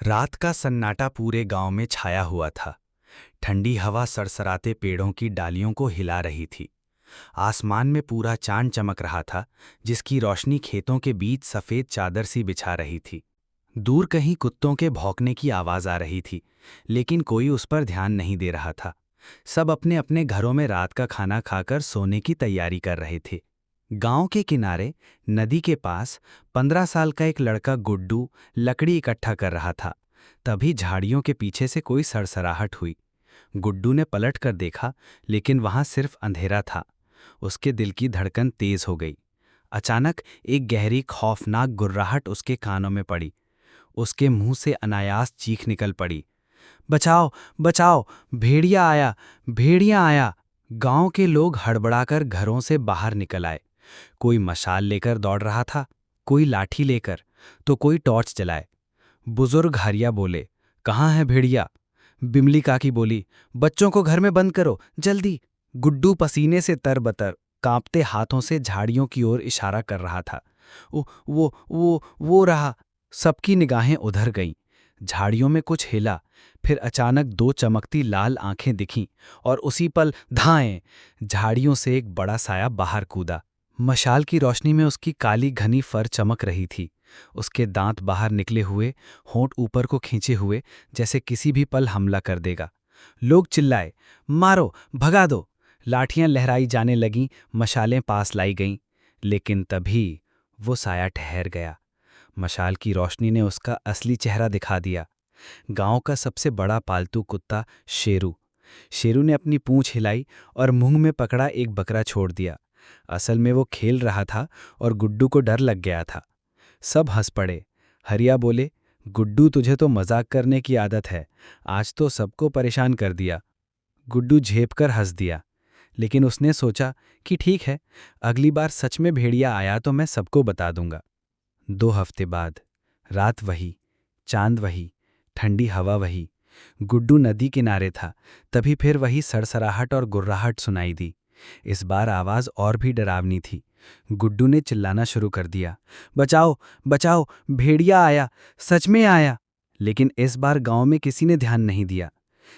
रात का सन्नाटा पूरे गांव में छाया हुआ था। ठंडी हवा सरसराते पेड़ों की डालियों को हिला रही थी। आसमान में पूरा चांद चमक रहा था, जिसकी रोशनी खेतों के बीच सफेद चादर सी बिछा रही थी। दूर कहीं कुत्तों के भौंकने की आवाज आ रही थी, लेकिन कोई उस पर ध्यान नहीं दे रहा था। सब अपने अपने घरों में रात का खाना खाकर सोने की तैयारी कर रहे थे। गांव के किनारे नदी के पास 15 साल का एक लड़का गुड्डू लकड़ी इकट्ठा कर रहा था। तभी झाड़ियों के पीछे से कोई सरसराहट हुई। गुड्डू ने पलट कर देखा, लेकिन वहां सिर्फ अंधेरा था। उसके दिल की धड़कन तेज हो गई। अचानक एक गहरी खौफनाक गुर्राहट उसके कानों में पड़ी। उसके मुंह से अनायास चीख निकल पड़ी, बचाओ बचाओ, भेड़िया आया, भेड़िया आया। गांव के लोग हड़बड़ाकर घरों से बाहर निकल आए। कोई मशाल लेकर दौड़ रहा था, कोई लाठी लेकर, तो कोई टॉर्च जलाए। बुजुर्ग हरिया बोले, कहाँ है भेड़िया? बिमली काकी बोली, बच्चों को घर में बंद करो, जल्दी। गुड्डू पसीने से तरबतर कांपते हाथों से झाड़ियों की ओर इशारा कर रहा था। वो रहा। सबकी निगाहें उधर गईं। झाड़ियों में कुछ हिला, फिर अचानक दो चमकती लाल आंखें दिखीं, और उसी पल धाएं, झाड़ियों से एक बड़ा साया बाहर कूदा। मशाल की रोशनी में उसकी काली घनी फर चमक रही थी। उसके दांत बाहर निकले हुए, होंठ ऊपर को खींचे हुए, जैसे किसी भी पल हमला कर देगा। लोग चिल्लाए, मारो, भगा दो। लाठियां लहराई जाने लगीं, मशालें पास लाई गईं। लेकिन तभी वो साया ठहर गया। मशाल की रोशनी ने उसका असली चेहरा दिखा दिया। गांव का सबसे बड़ा पालतू कुत्ता शेरू। शेरू ने अपनी पूंछ हिलाई और मुंह में पकड़ा एक बकरा छोड़ दिया। असल में वो खेल रहा था और गुड्डू को डर लग गया था। सब हंस पड़े। हरिया बोले, गुड्डू, तुझे तो मजाक करने की आदत है, आज तो सबको परेशान कर दिया। गुड्डू झेप कर हंस दिया, लेकिन उसने सोचा कि ठीक है, अगली बार सच में भेड़िया आया तो मैं सबको बता दूंगा। 2 हफ्ते बाद, रात वही, चांद वही, ठंडी हवा वही। गुड्डू नदी किनारे था, तभी फिर वही सड़सड़ाहट और गुर्राहट सुनाई दी। इस बार आवाज और भी डरावनी थी। गुड्डू ने चिल्लाना शुरू कर दिया, बचाओ बचाओ, भेड़िया आया, सच में आया। लेकिन इस बार गांव में किसी ने ध्यान नहीं दिया।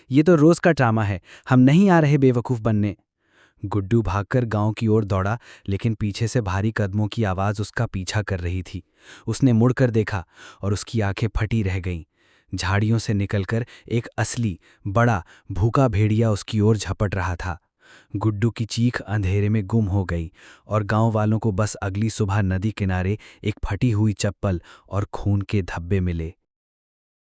ये तो रोज का ड्रामा है, हम नहीं आ रहे बेवकूफ बनने। गुड्डू भागकर गांव की ओर दौड़ा, लेकिन पीछे से भारी कदमों की आवाज उसका पीछा कर रही थी। उसने मुड़कर देखा और उसकी आंखें फटी रह गईं। झाड़ियों से निकलकर एक असली बड़ा भूखा भेड़िया उसकी ओर झपट रहा था। गुड्डू की चीख अंधेरे में गुम हो गई और गांव वालों को बस अगली सुबह नदी किनारे एक फटी हुई चप्पल और खून के धब्बे मिले।